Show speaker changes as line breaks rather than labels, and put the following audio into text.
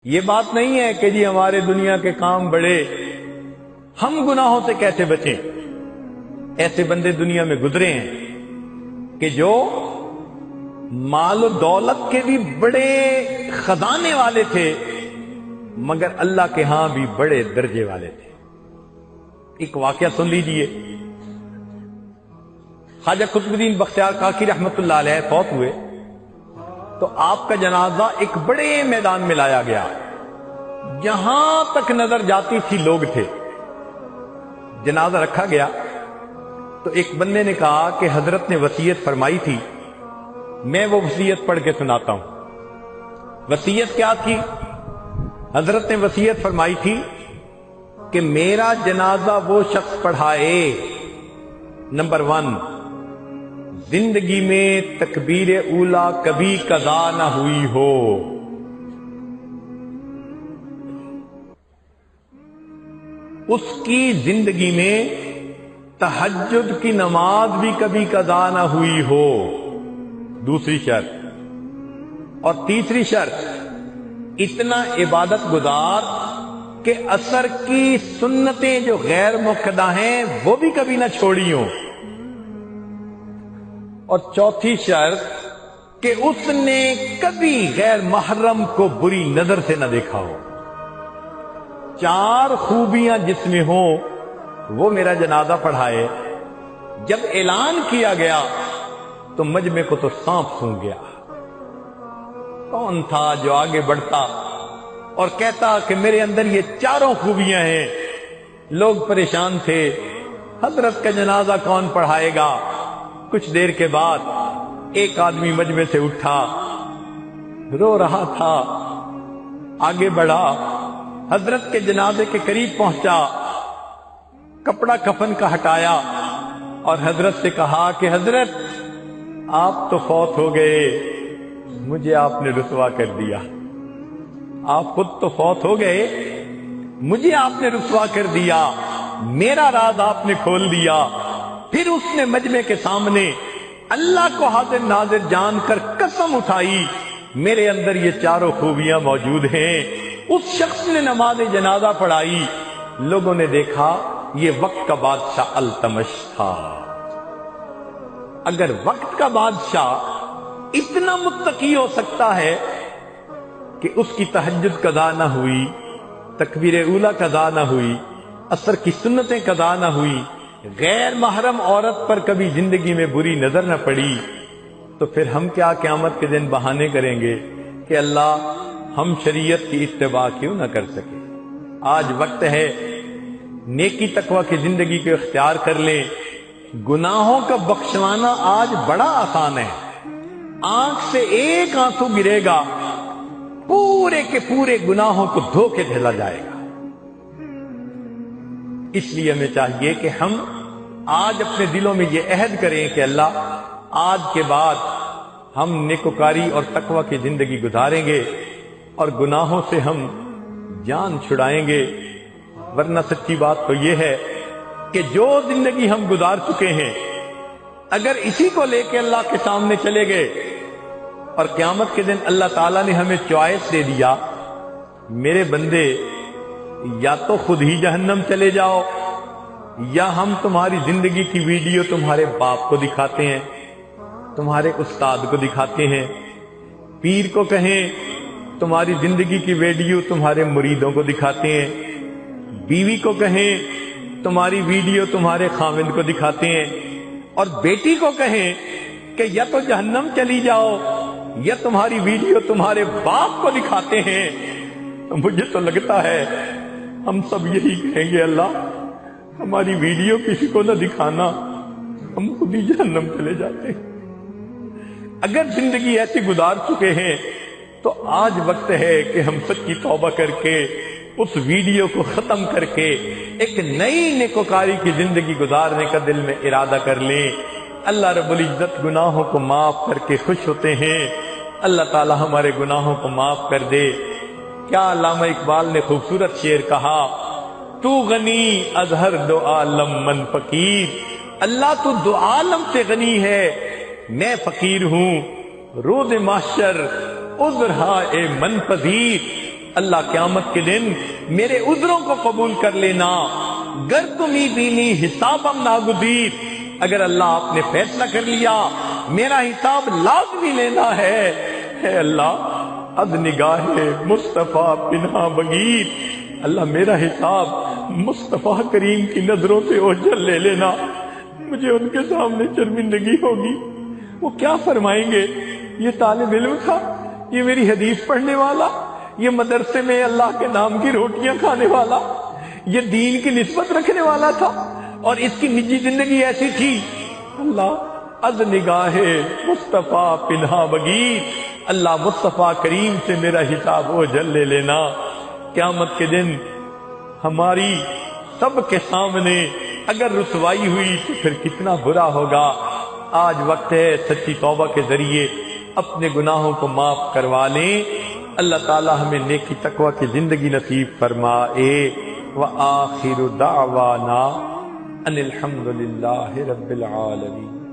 یہ بات نہیں ہے کہ جی ہمارے دنیا کے کام بڑے، ہم گناہوں سے کیسے بچیں؟ ایسے بندے دنیا میں گزرے ہیں کہ جو مال و دولت کے بھی بڑے خزانے والے تھے، مگر اللہ کے ہاں بھی بڑے درجے والے تھے۔ ایک واقعہ سن لیجئے، خواجہ قطب الدین بختیار کاکی رحمت اللہ علیہ فوت ہوئے تو آپ کا جنازہ ایک بڑے میدان میں لایا گیا، جہاں تک نظر جاتی تھی لوگ تھے۔ جنازہ رکھا گیا تو ایک بندے نے کہا کہ حضرت نے وصیت فرمائی تھی، میں وہ وصیت پڑھ کے سناتا ہوں۔ وصیت کیا تھی؟ حضرت نے وصیت فرمائی تھی کہ میرا جنازہ وہ شخص پڑھائے، نمبر 1، زندگی میں تکبیر اولا کبھی قضا نہ ہوئی ہو، اس کی زندگی میں تہجد کی نماز بھی کبھی قضا نہ ہوئی ہو، دوسری شرط۔ اور تیسری شرط، اتنا عبادت گزار کہ عصر کی سنتیں جو غیر مؤکدہ ہیں وہ بھی کبھی نہ چھوڑی ہوں۔ اور چوتھی شرط کہ اس نے کبھی غیر محرم کو بری نظر سے نہ دیکھا ہو۔ 4 خوبیاں جس میں ہوں وہ میرا جنازہ پڑھائے۔ جب اعلان کیا گیا تو مجمع کو تو سانپ سونگھ گیا۔ کون تھا جو آگے بڑھتا اور کہتا کہ میرے اندر یہ 4 خوبیاں ہیں؟ لوگ پریشان تھے، حضرت کا جنازہ کون پڑھائے گا؟ کچھ دیر کے بعد ایک آدمی مجمع سے اٹھا، رو رہا تھا، آگے بڑھا، حضرت کے جنازے کے قریب پہنچا، کپڑا کفن کا ہٹایا اور حضرت سے کہا کہ حضرت آپ تو فوت ہو گئے، مجھے آپ نے رسوا کر دیا۔ آپ خود تو فوت ہو گئے، مجھے آپ نے رسوا کر دیا، میرا راز آپ نے کھول دیا۔ پھر اس نے مجمع کے سامنے اللہ کو حاضر ناظر جان کر قسم اٹھائی، میرے اندر یہ 4 خوبیاں موجود ہیں۔ اس شخص نے نماز جنازہ پڑھائی، لوگوں نے دیکھا یہ وقت کا بادشاہ التمش تھا۔ اگر وقت کا بادشاہ اتنا متقی ہو سکتا ہے کہ اس کی تہجد قضا نہ ہوئی، تکبیر اولا قضا نہ ہوئی، عصر کی سنتیں قضا نہ ہوئی، غیر محرم عورت پر کبھی زندگی میں بری نظر نہ پڑی، تو پھر ہم کیا قیامت کے دن بہانے کریں گے کہ اللہ ہم شریعت کی اتباع کیوں نہ کر سکے؟ آج وقت ہے نیکی تقوی کی زندگی کو اختیار کر لیں۔ گناہوں کا بخشوانا آج بڑا آسان ہے۔ آنکھ سے ایک آنسو گرے گا، پورے کے پورے گناہوں کو دھو کے ڈھلا جائے گا۔ اس لیے ہمیں چاہیے کہ ہم آج اپنے دلوں میں یہ عہد کریں کہ اللہ آج کے بعد ہم نیکوکاری اور تقوی کی زندگی گزاریں گے اور گناہوں سے ہم جان چھڑائیں گے۔ ورنہ سچی بات تو یہ ہے کہ جو زندگی ہم گزار چکے ہیں، اگر اسی کو لے کے اللہ کے سامنے چلے گئے اور قیامت کے دن اللہ تعالیٰ نے ہمیں چوائس دے دیا، میرے بندے یا تو خود ہی جہنم چلے جاؤ، یا ہم تمہاری زندگی کی ویڈیو تمہارے باپ کو دکھاتے ہیں، تمہارے استاد کو دکھاتے ہیں، پیر کو کہیں تمہاری زندگی کی ویڈیو تمہارے مریدوں کو دکھاتے ہیں، بیوی کو کہیں تمہاری ویڈیو تمہارے خاوند کو دکھاتے ہیں، اور بیٹی کو کہیں کہ یا تو جہنم چلی جاؤ یا تمہاری ویڈیو تمہارے باپ کو دکھاتے ہیں۔ تو مجھے تو لگتا ہے ہم سب یہی کہیں گے، اللہ ہماری ویڈیو کسی کو نہ دکھانا، ہم خود ہی جہنم چلے جاتے ہیں۔ اگر زندگی ایسی گزار چکے ہیں تو آج وقت ہے کہ ہم سچی توبہ کر کے اس ویڈیو کو ختم کر کے ایک نئی نیکوکاری کی زندگی گزارنے کا دل میں ارادہ کر لیں۔ اللہ رب العزت گناہوں کو معاف کر کے خوش ہوتے ہیں۔ اللہ تعالی ہمارے گناہوں کو معاف کر دے۔ کیا علامہ اقبال نے خوبصورت شعر کہا، تو غنی از ہر دو عالم من فقیر، اللہ تو دو عالم سے غنی ہے، میں فقیر ہوں، روز محشر عذر ہائے من پذیر۔ اللہ قیامت کے دن میرے عذروں کو قبول کر لینا. گر تمہیں بینی حسابم ناگزیر، اگر اللہ آپ نے فیصلہ کر لیا میرا حساب لازمی لینا ہے، اے اللہ از نگاہ مصطفیٰ پنہا بگیر، اللہ میرا حساب مصطفیٰ کریم کی نظروں سے اوجھل لے لینا، مجھے ان کے سامنے شرمندگی ہوگی. وہ کیا فرمائیں گے؟ یہ طالب علم تھا، یہ میری حدیث پڑھنے والا، یہ مدرسے میں اللہ کے نام کی روٹیاں کھانے والا، یہ دین کی نسبت رکھنے والا تھا، اور اس کی نجی زندگی ایسی تھی. اللہ از نگاہ مصطفیٰ پنہا بگیر، اللہ مصطفیٰ کریم سے میرا حساب اوجھل لے لینا. قیامت کے دن ہماری سب کے سامنے اگر رسوائی ہوئی تو پھر کتنا برا ہوگا. آج وقت ہے سچی توبہ کے ذریعے اپنے گناہوں کو معاف کروا لیں. اللہ تعالی ہمیں نیکی تقوی کی زندگی نصیب فرمائے. وآخر دعوانا ان الحمد للہ رب العالمین.